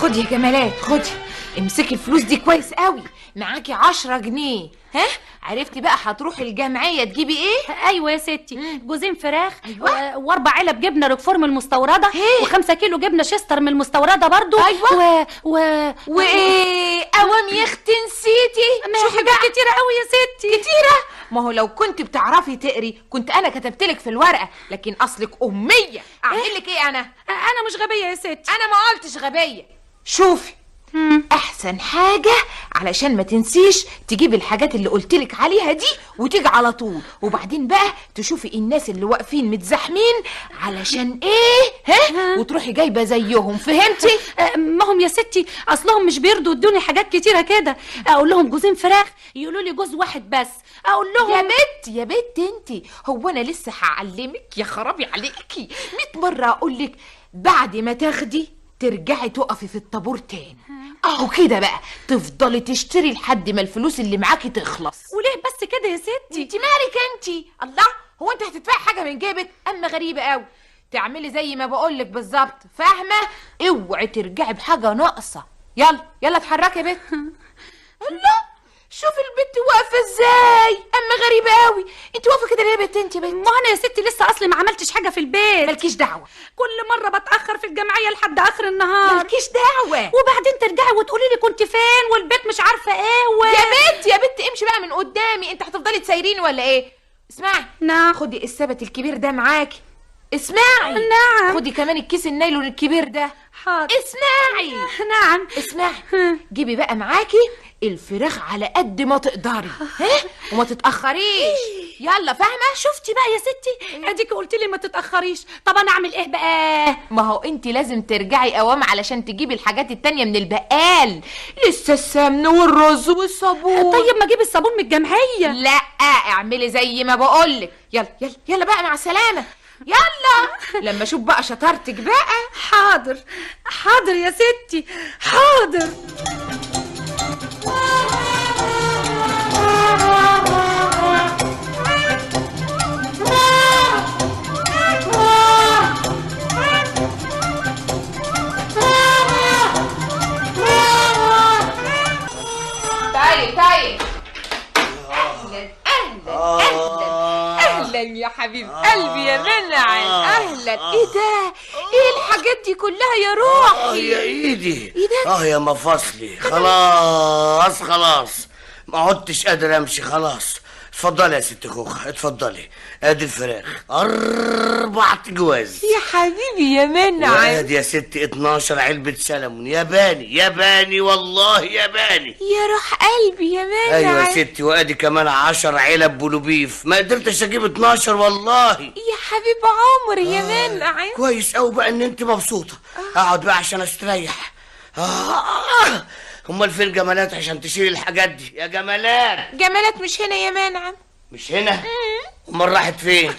خدي يا جمالات، خدي امسكي الفلوس دي كويس قوي، معاكي 10 جنيه. ها عرفتي بقى هتروحي الجمعيه تجيبي ايه؟ ايوه يا ستي، جوزين فراخ. أيوة. و4 علب جبنه روكفور من المستورده، و5 كيلو جبنه شيستر من المستورده برضو. أيوة. وايه قوام يا اختي نسيتي؟ شو حاجات كتيره قوي يا ستي. كتيره؟ ما هو لو كنت بتعرفي تقري كنت انا كتبتلك في الورقه، لكن اصلك اميه. اعمل لك ايه انا مش غبيه يا ستي. انا ما قلتش غبيه. شوفي، احسن حاجه علشان ما تنسيش تجيبي الحاجات اللي قلتلك عليها دي وتيجي على طول، وبعدين بقى تشوفي الناس اللي واقفين متزاحمين علشان ايه، ها، وتروحي جايبه زيهم. فهمتي؟ ما هم يا ستي اصلهم مش بيرضوا يدوني حاجات كتيره كده. اقول لهم جوزين فراخ يقولوا لي جوز واحد بس. اقول لهم يا بت انتي، هو انا لسه هعلمك؟ يا خرابي عليكي، 100 مره اقول لك بعد ما تاخدي ترجعي تقفي في الطابور تاني. اهو كده بقى تفضلي تشتري لحد ما الفلوس اللي معاكي تخلص. وليه بس كده يا ستي؟ انتي مالك انتي؟ الله، هو انت هتدفعي حاجه من جيبك؟ اما غريبه قوي. تعملي زي ما بقولك بالظبط، فاهمه؟ اوعي ترجعي بحاجه ناقصه. يلا اتحركي يا بت. الله، شوفي البت واقفه ازاي، اما غريبه قوي. انت واقفه كده ليه يا بت؟ انت بت، ما انا يا ستي لسه اصلي ما عملتش حاجه في البيت. مالكيش دعوه. كل مره بتاخر في الجمعيه لحد اخر النهار. مالكيش دعوه. وبعدين ترجعي وتقولي لي كنت فين والبيت مش عارفه ايه يا بت امشي بقى من قدامي. انت هتفضلي تسايريني ولا ايه؟ اسمعي، نعم. خدي السبت الكبير ده معاكي. اسمعي، نعم. خدي كمان الكيس النايلون الكبير ده. حاضر. اسمعي، نعم. اسمعي، جيبي بقى معاكي الفراخ على قد ما تقدري، ها، وما تتأخريش. يلا، فاهمة؟ شفتي بقى يا ستي، اديكي قلت لي ما تتاخريش. طب انا اعمل ايه بقى؟ ما هو انت لازم ترجعي قوام علشان تجيبي الحاجات التانية من البقال، لسه السمن والرز والصابون. طيب ما اجيب الصابون من الجمعيه. لا، اعملي زي ما بقولك. يلا بقى، مع السلامة. يلا لما اشوف بقى شطارتك بقى. حاضر يا ستي، حاضر. طيب اهلا يا حبيب قلبي يا منعم. اهلا. ايه ده؟ ايه الحاجات دي كلها يا روحي؟ يا ايدي. ايه ده؟ يا مفاصلي. خلاص ما عدتش قادر امشي خلاص. اتفضلي يا ست خوخه، اتفضلي. ادي الفراخ 4 جواز يا حبيبي يا منعم. وادي يا ستي 12 علبة سلمون ياباني والله ياباني. يا روح قلبي يا منعم. ايوه يا ستي، وادي كمان 10 علب بولوبيف. ما قدرتش اجيب 12 والله. يا حبيب عمري يا منعم. كويس قوي بقى ان انت مبسوطه. اقعد بقى عشان استريح. امال فين جمالات عشان تشيل الحاجات دي؟ يا جمالات مش هنا يا منعم. مش هنا؟ امال راحت فين؟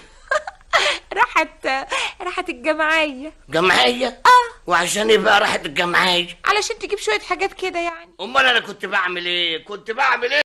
راحت الجمعيه. جمعيه؟ وعشان ايه بقى راحت الجمعيه؟ علشان تجيب شويه حاجات كده يعني. امال انا كنت بعمل ايه؟